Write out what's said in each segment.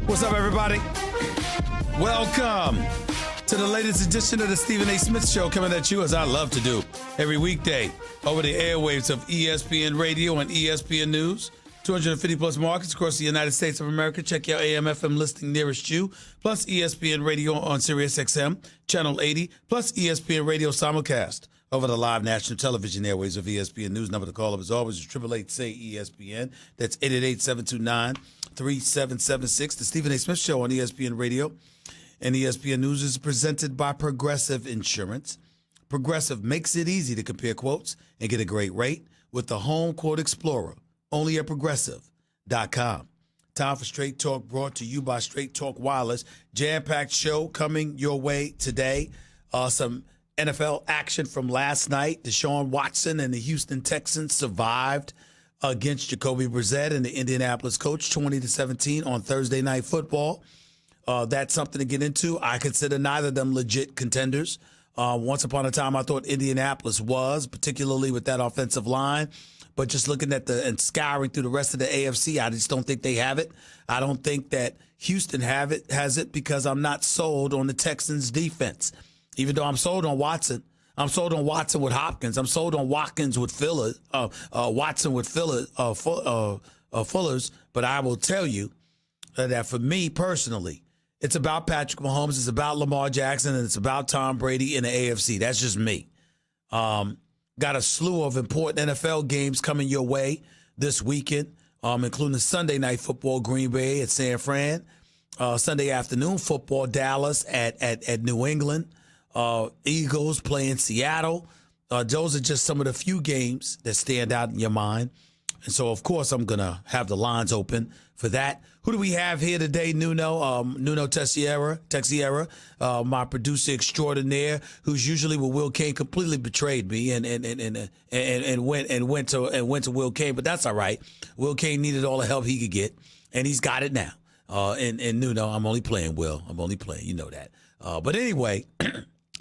What's up, everybody? Welcome to the latest edition of the Stephen A. Smith Show, coming at you as I love to do every weekday over the airwaves of ESPN Radio and ESPN News. 250-plus markets across the United States of America. Check your AM/FM listing nearest you, plus ESPN Radio on Sirius XM, Channel 80, plus ESPN Radio simulcast over the live national television airwaves of ESPN News. Number to call up, as always, is 888-SAY-ESPN. That's 888-729-3776. The Stephen A. Smith Show on ESPN Radio and ESPN News is presented by Progressive Insurance. Progressive makes it easy to compare quotes and get a great rate with the Home Quote Explorer, only at Progressive.com. Time for Straight Talk, brought to you by Straight Talk Wireless. Jam-packed show coming your way today. Some NFL action from last night. Deshaun Watson and the Houston Texans survived against Jacoby Brissett and the Indianapolis Colts, 20-17 on Thursday Night Football. That's something to get into. I consider neither of them legit contenders. Once upon a time, I thought Indianapolis was, particularly with that offensive line. But just looking at and scouring through the rest of the AFC, I just don't think they have it. I don't think that Houston has it because I'm not sold on the Texans' defense. Even though I'm sold on Watson. I'm sold on Watson with Hopkins. I'm sold on Watkins with Watson with Fullers. But I will tell you that for me personally, it's about Patrick Mahomes, it's about Lamar Jackson, and it's about Tom Brady in the AFC. That's just me. Got a slew of important NFL games coming your way this weekend, including Sunday Night Football, Green Bay at San Fran. Sunday afternoon football, Dallas at New England. Eagles playing Seattle. Those are just some of the few games that stand out in your mind. And so, of course, I'm going to have the lines open for that. Who do we have here today? Nuno Teixeira, my producer extraordinaire, who's usually with Will Kane, completely betrayed me and went to Will Kane, but that's all right. Will Kane needed all the help he could get, and he's got it now. And Nuno, I'm only playing, Will. I'm only playing. You know that. But anyway,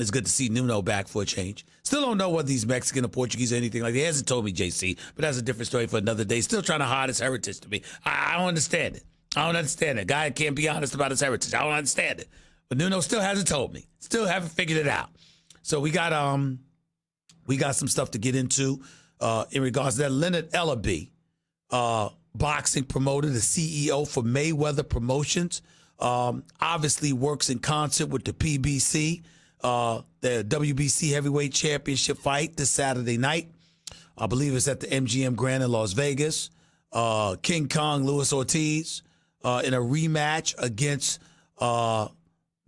it's good to see Nuno back for a change. Still don't know whether he's Mexican or Portuguese or anything like that. He hasn't told me, JC, but that's a different story for another day. Still trying to hide his heritage to me. I don't understand it. I don't understand it. Guy can't be honest about his heritage. I don't understand it. But Nuno still hasn't told me. Still haven't figured it out. So we got some stuff to get into in regards to that. Leonard Ellaby, boxing promoter, the CEO for Mayweather Promotions, obviously works in concert with the PBC. The WBC Heavyweight Championship fight this Saturday night. I believe it's at the MGM Grand in Las Vegas. King Kong Luis Ortiz in a rematch against the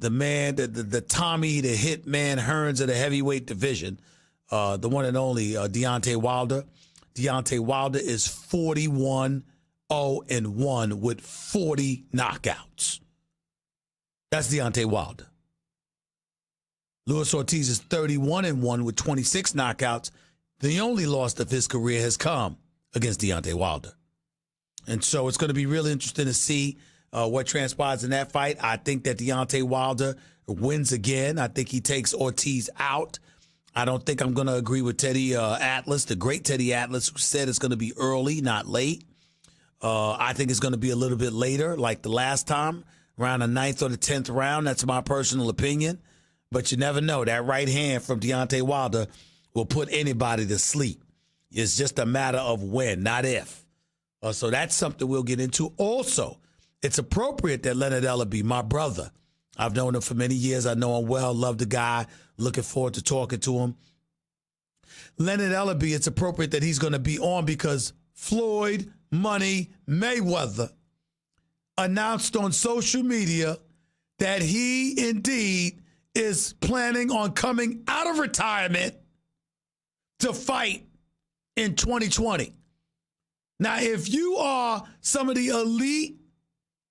man, the Tommy, the Hitman Hearns of the heavyweight division, the one and only Deontay Wilder. Deontay Wilder is 41-0-1 with 40 knockouts. That's Deontay Wilder. Luis Ortiz is 31-1 with 26 knockouts. The only loss of his career has come against Deontay Wilder. And so it's going to be really interesting to see what transpires in that fight. I think that Deontay Wilder wins again. I think he takes Ortiz out. I don't think I'm going to agree with Teddy Atlas, the great Teddy Atlas, who said it's going to be early, not late. I think it's going to be a little bit later, like the last time, around the 9th or the 10th round. That's my personal opinion. But you never know. That right hand from Deontay Wilder will put anybody to sleep. It's just a matter of when, not if. So that's something we'll get into. Also, it's appropriate that Leonard Ellaby, my brother, I've known him for many years. I know him well, love the guy, looking forward to talking to him. Leonard Ellaby, it's appropriate that he's going to be on because Floyd Money Mayweather announced on social media that he indeed is planning on coming out of retirement to fight in 2020. Now, if you are some of the elite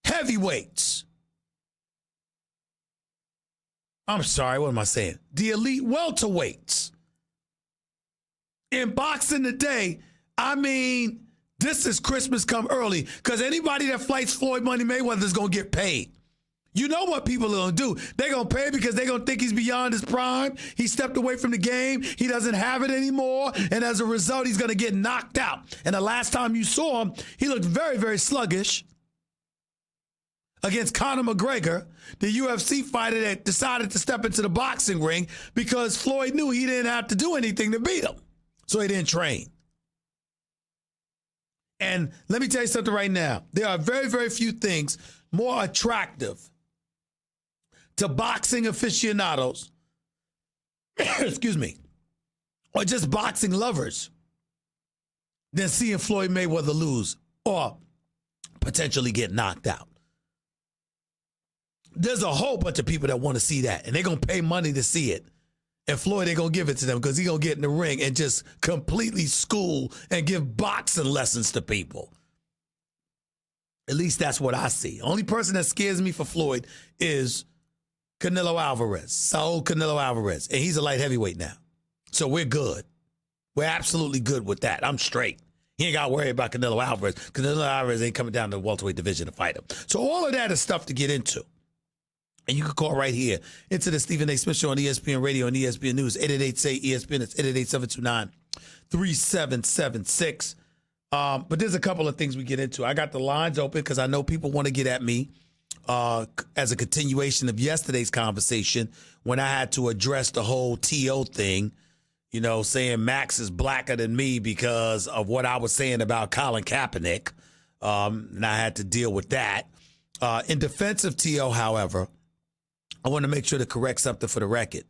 heavyweights, I'm sorry, what am I saying? The elite welterweights in boxing today, I mean, this is Christmas come early because anybody that fights Floyd Money Mayweather is going to get paid. You know what people are going to do. They're going to pay because they're going to think he's beyond his prime. He stepped away from the game. He doesn't have it anymore. And as a result, he's going to get knocked out. And the last time you saw him, he looked very, very sluggish. against Conor McGregor, the UFC fighter that decided to step into the boxing ring because Floyd knew he didn't have to do anything to beat him. So he didn't train. And let me tell you something right now. There are very, very few things more attractive to boxing aficionados, excuse me, or just boxing lovers than seeing Floyd Mayweather lose or potentially get knocked out. There's a whole bunch of people that want to see that, and they're going to pay money to see it. And Floyd ain't going to give it to them because he's going to get in the ring and just completely school and give boxing lessons to people. At least that's what I see. The only person that scares me for Floyd is Canelo Alvarez, Saul Canelo Alvarez. And he's a light heavyweight now. So we're good. We're absolutely good with that. I'm straight. He ain't got to worry about Canelo Alvarez. Canelo Alvarez ain't coming down to the welterweight division to fight him. So all of that is stuff to get into. And you can call right here into the Stephen A. Smith Show on ESPN Radio and ESPN News, 888-SAY-ESPN. It's 888-729-3776. But there's a couple of things we get into. I got the lines open because I know people want to get at me as a continuation of yesterday's conversation when I had to address the whole T.O. thing, you know, saying Max is blacker than me because of what I was saying about Colin Kaepernick. And I had to deal with that. In defense of T.O., however, I want to make sure to correct something for the record.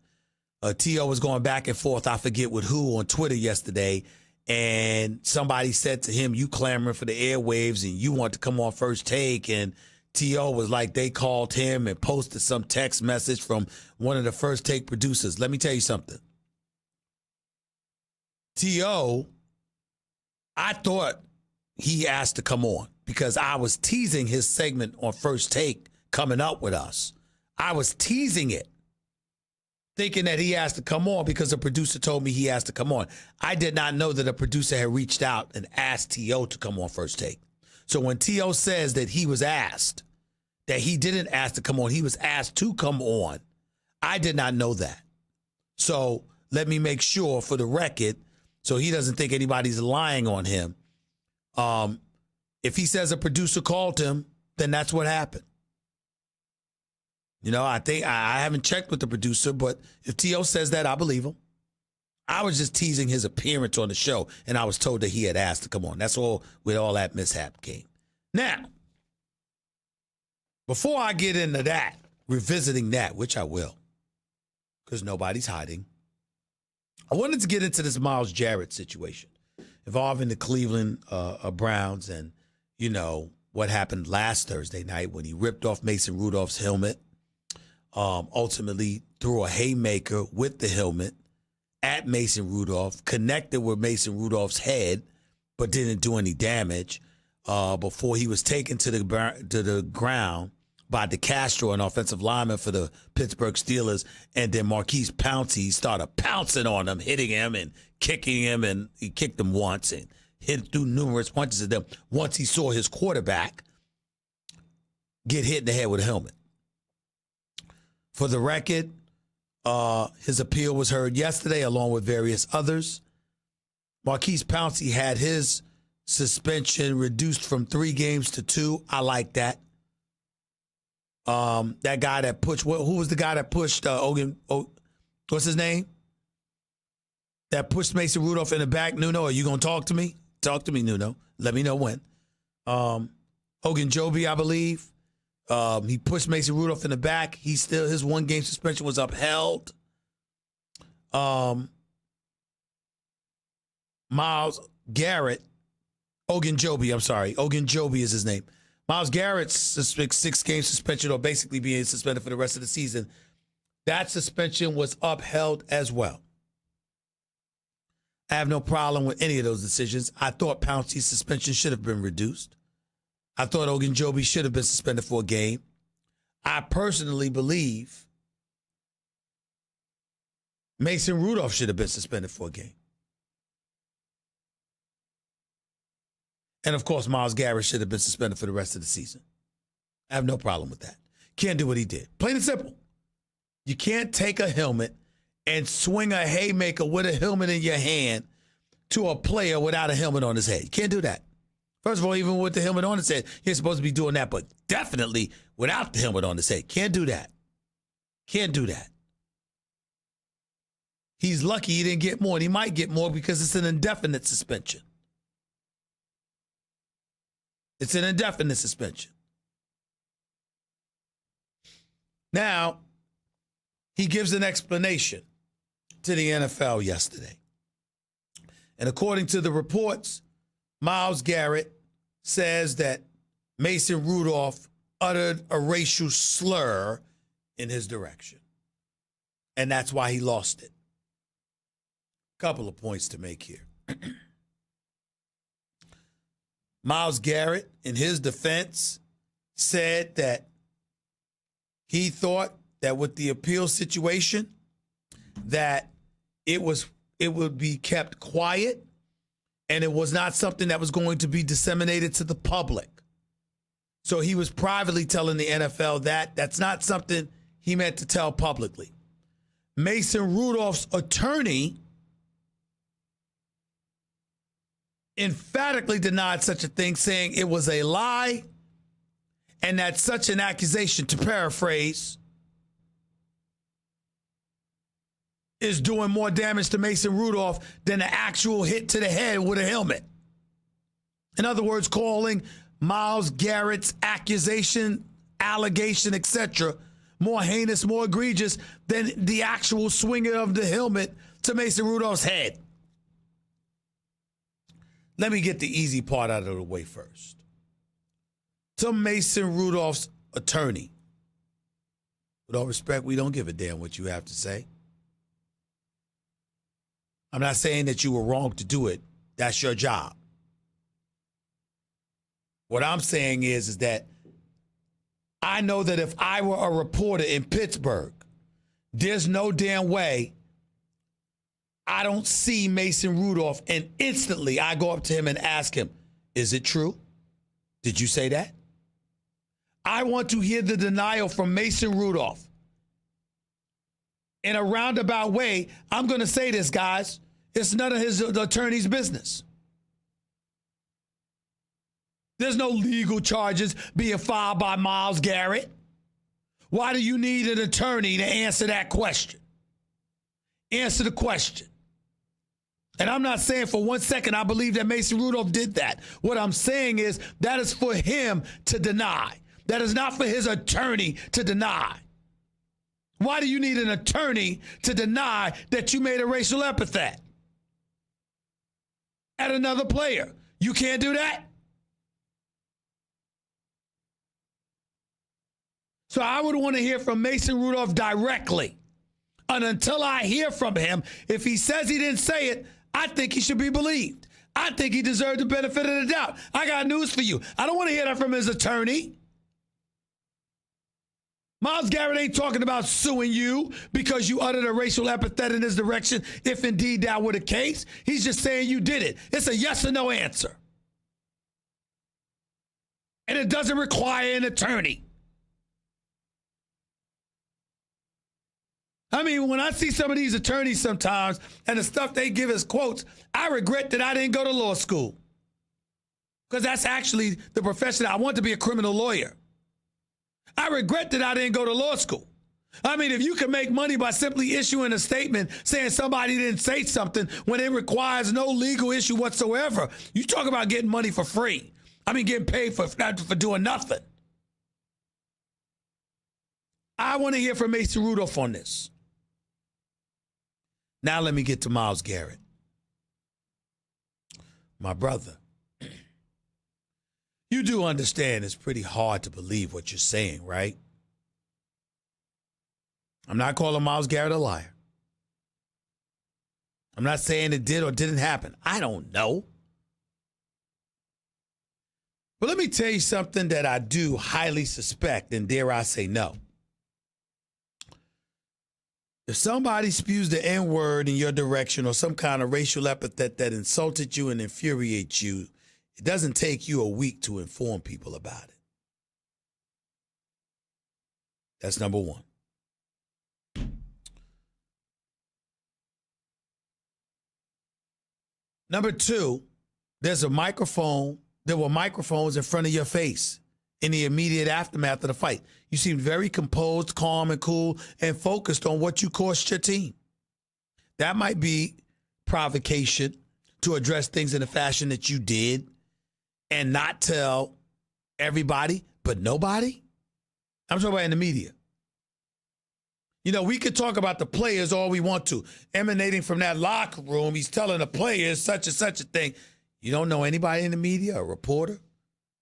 T.O. was going back and forth, I forget with who, on Twitter yesterday, and somebody said to him, you clamoring for the airwaves and you want to come on First Take, and T.O. was like, they called him and posted some text message from one of the First Take producers. Let me tell you something. T.O., I thought he asked to come on because I was teasing his segment on First Take coming up with us. I was teasing it, thinking that he asked to come on because a producer told me he asked to come on. I did not know that a producer had reached out and asked T.O. to come on First Take. So when T.O. says that he was asked, that he didn't ask to come on, he was asked to come on, I did not know that. So let me make sure for the record, so he doesn't think anybody's lying on him. If he says a producer called him, then that's what happened. You know, I think I haven't checked with the producer, but if T.O. says that, I believe him. I was just teasing his appearance on the show, and I was told that he had asked to come on. That's all with all that mishap came. Now, before I get into that, revisiting that, which I will, because nobody's hiding, I wanted to get into this Myles Garrett situation involving the Cleveland Browns and, you know, what happened last Thursday night when he ripped off Mason Rudolph's helmet. Ultimately threw a haymaker with the helmet at Mason Rudolph, connected with Mason Rudolph's head, but didn't do any damage before he was taken to the ground by DeCastro, an offensive lineman for the Pittsburgh Steelers, and then Marquise Pouncey started pouncing on him, hitting him and kicking him, and he kicked him once and hit through numerous punches at them once he saw his quarterback get hit in the head with a helmet. For the record, his appeal was heard yesterday along with various others. Marquise Pouncey had his suspension reduced from 3 games to 2. I like that. That guy that pushed, who was the guy that pushed what's his name? That pushed Mason Rudolph in the back. Nuno, are you going to talk to me? Talk to me, Nuno. Let me know when. Ogunjobi, I believe. He pushed Mason Rudolph in the back. His 1-game suspension was upheld. Myles Garrett, Ogunjobi is his name. Myles Garrett's 6-game suspension, or basically being suspended for the rest of the season, that suspension was upheld as well. I have no problem with any of those decisions. I thought Pouncey's suspension should have been reduced. I thought Ogunjobi should have been suspended for a game. I personally believe Mason Rudolph should have been suspended for a game. And, of course, Myles Garrett should have been suspended for the rest of the season. I have no problem with that. Can't do what he did. Plain and simple. You can't take a helmet and swing a haymaker with a helmet in your hand to a player without a helmet on his head. You can't do that. First of all, even with the helmet on his head, he ain't supposed to be doing that, but definitely without the helmet on his head. Can't do that. Can't do that. He's lucky he didn't get more, and he might get more because it's an indefinite suspension. It's an indefinite suspension. Now, he gives an explanation to the NFL yesterday. And according to the reports, Myles Garrett says that Mason Rudolph uttered a racial slur in his direction. And that's why he lost it. Couple of points to make here. Myles Garrett, in his defense, said that he thought that with the appeal situation, that it would be kept quiet and it was not something that was going to be disseminated to the public. So he was privately telling the NFL that that's not something he meant to tell publicly. Mason Rudolph's attorney emphatically denied such a thing, saying it was a lie and that such an accusation, to paraphrase, is doing more damage to Mason Rudolph than an actual hit to the head with a helmet. In other words, calling Myles Garrett's accusation, allegation, etc., more heinous, more egregious than the actual swinging of the helmet to Mason Rudolph's head. Let me get the easy part out of the way first. To Mason Rudolph's attorney, with all respect, we don't give a damn what you have to say. I'm not saying that you were wrong to do it. That's your job. What I'm saying is that I know that if I were a reporter in Pittsburgh, there's no damn way I don't see Mason Rudolph and instantly I go up to him and ask him, is it true? Did you say that? I want to hear the denial from Mason Rudolph. In a roundabout way, I'm going to say this, guys. It's none of his attorney's business. There's no legal charges being filed by Myles Garrett. Why do you need an attorney to answer that question? Answer the question. And I'm not saying for 1 second I believe that Mason Rudolph did that. What I'm saying is that is for him to deny. That is not for his attorney to deny. Why do you need an attorney to deny that you made a racial epithet at another player? You can't do that? So I would want to hear from Mason Rudolph directly. And until I hear from him, if he says he didn't say it, I think he should be believed. I think he deserved the benefit of the doubt. I got news for you. I don't want to hear that from his attorney. Myles Garrett ain't talking about suing you because you uttered a racial epithet in his direction, if indeed that were the case. He's just saying you did it. It's a yes or no answer. And it doesn't require an attorney. I mean, when I see some of these attorneys sometimes and the stuff they give as quotes, I regret that I didn't go to law school. Because that's actually the profession. I want to be a criminal lawyer. I regret that I didn't go to law school. I mean, if you can make money by simply issuing a statement saying somebody didn't say something when it requires no legal issue whatsoever, you talk about getting money for free. I mean, getting paid for doing nothing. I want to hear from Mason Rudolph on this. Now let me get to Myles Garrett. My brother, you do understand it's pretty hard to believe what you're saying, right? I'm not calling Myles Garrett a liar. I'm not saying it did or didn't happen. I don't know. But let me tell you something that I do highly suspect, and dare I say no. If somebody spews the N-word in your direction or some kind of racial epithet that insulted you and infuriates you, it doesn't take you a week to inform people about it. That's number one. Number two, there's a microphone there were microphones in front of your face in the immediate aftermath of the fight. You seemed very composed, calm, and cool, and focused on what you cost your team. That might be provocation to address things in the fashion that you did and not tell everybody, but nobody. I'm talking about in the media. You know, we could talk about the players all we want to. Emanating from that locker room, he's telling the players such and such a thing. You don't know anybody in the media, a reporter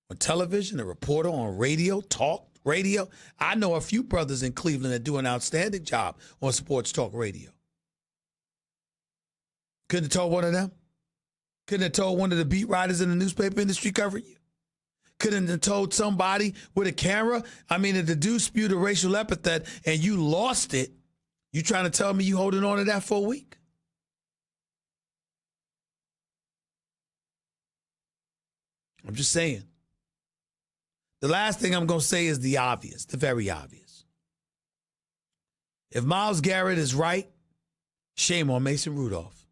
on television, a reporter on radio, talk radio. I know a few brothers in Cleveland that do an outstanding job on sports talk radio. Couldn't have told one of them? Couldn't have told one of the beat writers in the newspaper industry covering you? Couldn't have told somebody with a camera? I mean, if the dude spewed a racial epithet and you lost it, you trying to tell me you holding on to that for a week? I'm just saying. The last thing I'm going to say is the obvious, the very obvious. If Myles Garrett is right, shame on Mason Rudolph.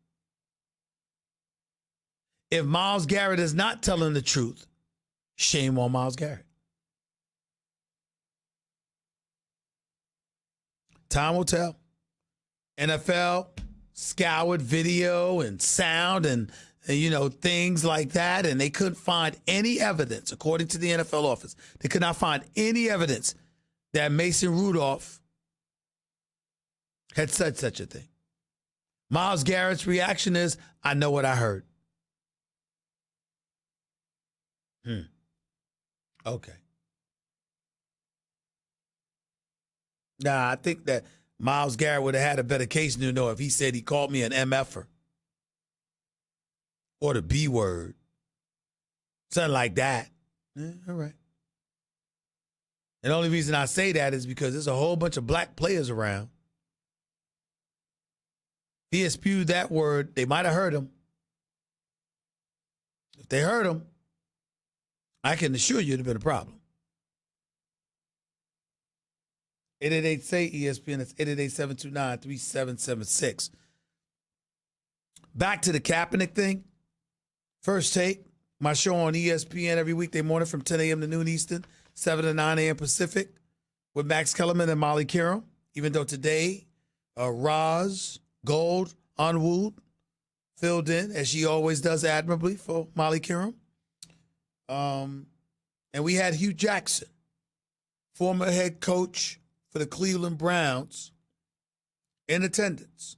If Myles Garrett is not telling the truth, shame on Myles Garrett. Time will tell. NFL scoured video and sound and you know, things like that, and they couldn't find any evidence, according to the NFL office. They could not find any evidence that Mason Rudolph had said such a thing. Myles Garrett's reaction is, I know what I heard. Okay. Nah, I think that Myles Garrett would have had a better case to know if he said he called me an MFer or the B word, something like that. All right. And the only reason I say that is because there's a whole bunch of black players around. If he had spewed that word, they might have heard him. If they heard him, I can assure you it'd have been a problem. 888-SAY-ESPN. That's 888-729-3776. Back to the Kaepernick thing. First Take, my show on ESPN every weekday morning from 10 a.m. to noon Eastern, 7 to 9 a.m. Pacific, with Max Kellerman and Molly Kiram. Even though today, Roz Gold Unwooed filled in, as she always does admirably for Molly Kiram. And we had Hugh Jackson, former head coach for the Cleveland Browns, in attendance.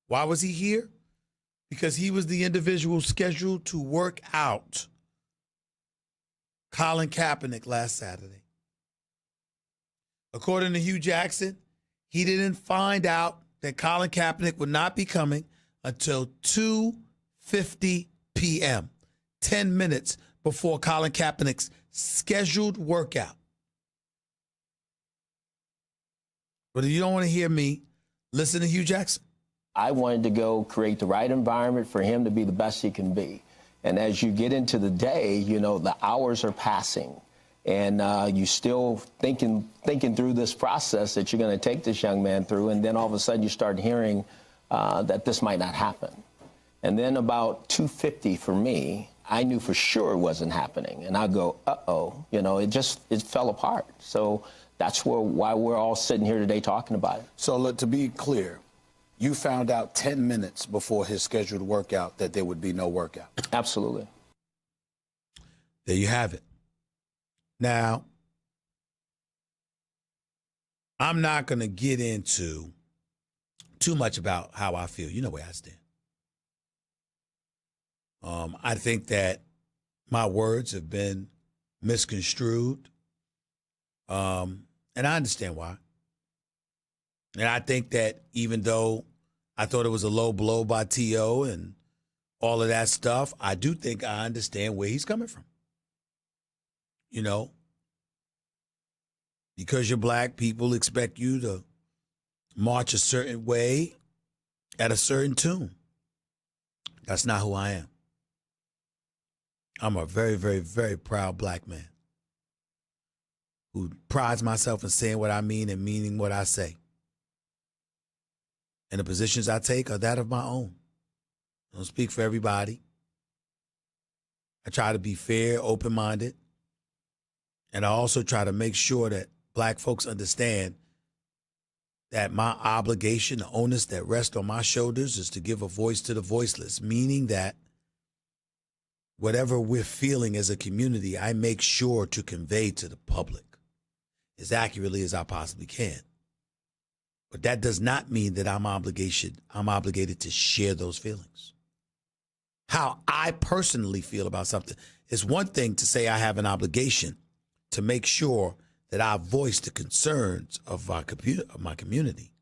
Why was he here? Because he was the individual scheduled to work out Colin Kaepernick last Saturday. According to Hugh Jackson, he didn't find out that Colin Kaepernick would not be coming until 2:50 p.m., 10 minutes before Colin Kaepernick's scheduled workout. But if you don't want to hear me, listen to Hugh Jackson. I wanted to go create the right environment for him to be the best he can be. And as you get into the day, you know, the hours are passing. And you still thinking through this process that you're going to take this young man through. And then all of a sudden you start hearing that this might not happen. And then about 2:50 for me, I knew for sure it wasn't happening. And I go, uh-oh, you know, it fell apart. So that's why we're all sitting here today talking about it. So look, to be clear, you found out 10 minutes before his scheduled workout that there would be no workout. Absolutely. There you have it. Now, I'm not going to get into too much about how I feel. You know where I stand. I think that my words have been misconstrued, and I understand why. And I think that even though I thought it was a low blow by T.O. and all of that stuff, I do think I understand where he's coming from. You know, because you're black, people expect you to march a certain way at a certain tune. That's not who I am. I'm a very, very, very proud black man who prides myself in saying what I mean and meaning what I say. And the positions I take are that of my own. I don't speak for everybody. I try to be fair, open-minded. And I also try to make sure that black folks understand that my obligation, the onus that rests on my shoulders is to give a voice to the voiceless, meaning that whatever we're feeling as a community, I make sure to convey to the public as accurately as I possibly can. But that does not mean that I'm obligated to share those feelings. How I personally feel about something is one thing to say I have an obligation to make sure that I voice the concerns of my community.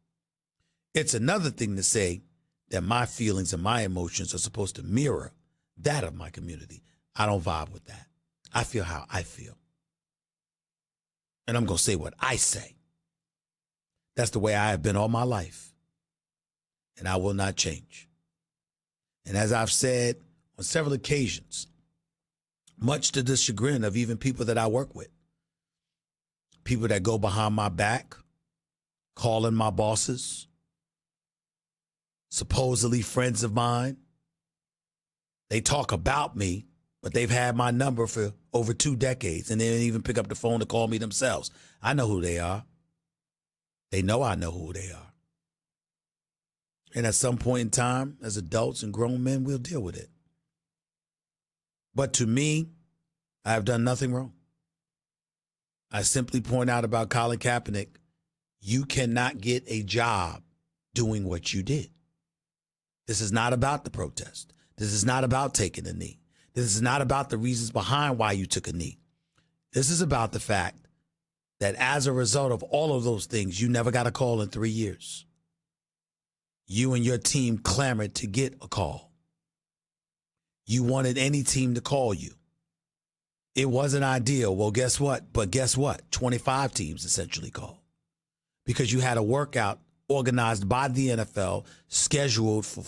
It's another thing to say that my feelings and my emotions are supposed to mirror that of my community. I don't vibe with that. I feel how I feel. And I'm going to say what I say. That's the way I have been all my life. And I will not change. And as I've said on several occasions, much to the chagrin of even people that I work with, people that go behind my back, calling my bosses, supposedly friends of mine. They talk about me, but they've had my number for over 2 decades, and they didn't even pick up the phone to call me themselves. I know who they are. They know I know who they are. And at some point in time, as adults and grown men, we'll deal with it. But to me, I have done nothing wrong. I simply point out about Colin Kaepernick, you cannot get a job doing what you did. This is not about the protest. This is not about taking a knee. This is not about the reasons behind why you took a knee. This is about the fact that as a result of all of those things, you never got a call in 3 years. You and your team clamored to get a call. You wanted any team to call you. It wasn't ideal. Well, guess what? But guess what? 25 teams essentially called because you had a workout organized by the NFL, scheduled for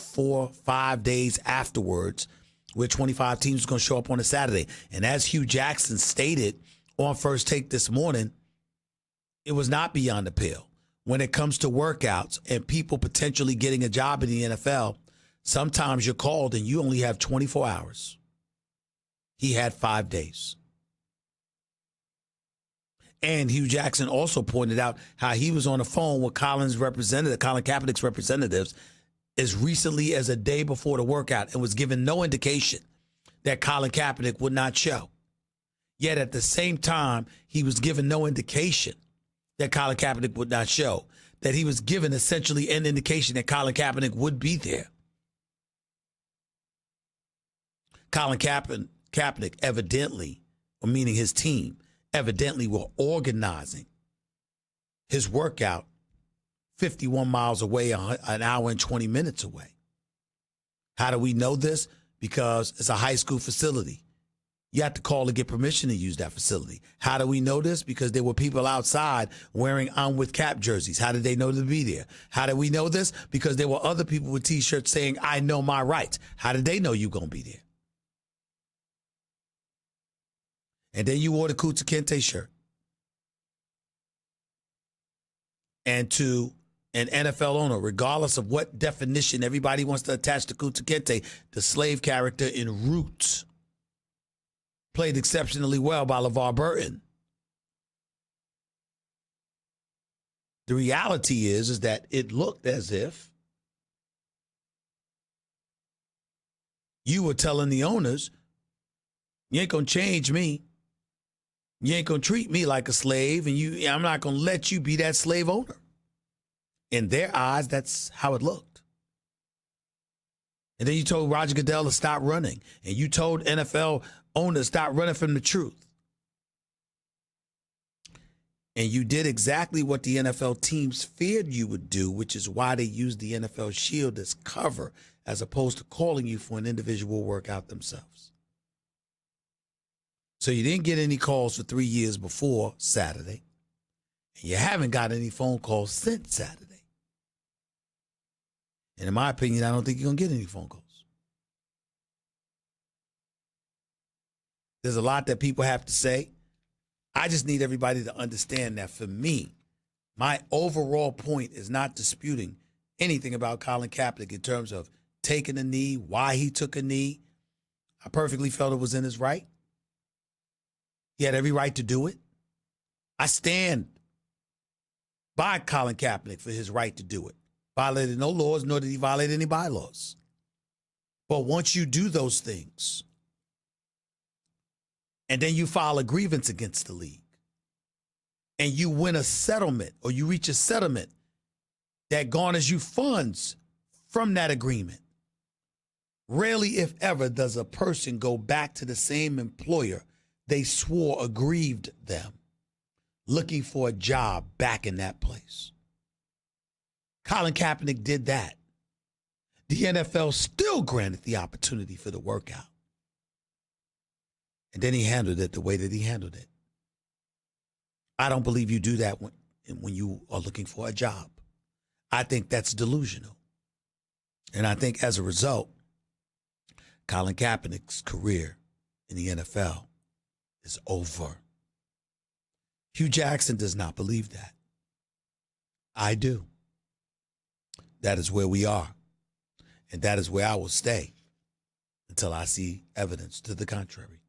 4-5 days afterwards, where 25 teams was going to show up on a Saturday. And as Hugh Jackson stated on First Take this morning, it was not beyond the pale. When it comes to workouts and people potentially getting a job in the NFL, sometimes you're called and you only have 24 hours. He had 5 days. And Hugh Jackson also pointed out how he was on the phone with Colin Kaepernick's representatives as recently as a day before the workout and was given no indication that Colin Kaepernick would not show. Yet at the same time, he was given no indication that Colin Kaepernick would not show, that he was given essentially an indication that Colin Kaepernick would be there. Colin Kaepernick evidently, or meaning his team, evidently were organizing his workout 51 miles away, an hour and 20 minutes away. How do we know this? Because it's a high school facility. You have to call to get permission to use that facility. How do we know this? Because there were people outside wearing I'm with Cap jerseys. How did they know to be there? How do we know this? Because there were other people with T-shirts saying, I know my rights. How did they know you going to be there? And then you wore the Kunta Kinte shirt. And to an NFL owner, regardless of what definition everybody wants to attach to Kunta Kinte, the slave character in Roots, played exceptionally well by LeVar Burton. The reality is that it looked as if you were telling the owners, you ain't going to change me. You ain't going to treat me like a slave, and I'm not going to let you be that slave owner. In their eyes, that's how it looked. And then you told Roger Goodell to stop running, and you told NFL owners stop running from the truth. And you did exactly what the NFL teams feared you would do, which is why they used the NFL Shield as cover as opposed to calling you for an individual workout themselves. So you didn't get any calls for 3 years before Saturday. And you haven't got any phone calls since Saturday. And in my opinion, I don't think you're going to get any phone calls. There's a lot that people have to say. I just need everybody to understand that for me, my overall point is not disputing anything about Colin Kaepernick in terms of taking a knee, why he took a knee. I perfectly felt it was in his right. He had every right to do it. I stand by Colin Kaepernick for his right to do it. Violated no laws, nor did he violate any bylaws. But once you do those things, and then you file a grievance against the league, and you win a settlement, or you reach a settlement that garners you funds from that agreement, rarely, if ever, does a person go back to the same employer they swore aggrieved them, looking for a job back in that place. Colin Kaepernick did that. The NFL still granted the opportunity for the workout. And then he handled it the way that he handled it. I don't believe you do that when you are looking for a job. I think that's delusional. And I think as a result, Colin Kaepernick's career in the NFL is over. Hugh Jackson does not believe that. I do. That is where we are. And that is where I will stay until I see evidence to the contrary.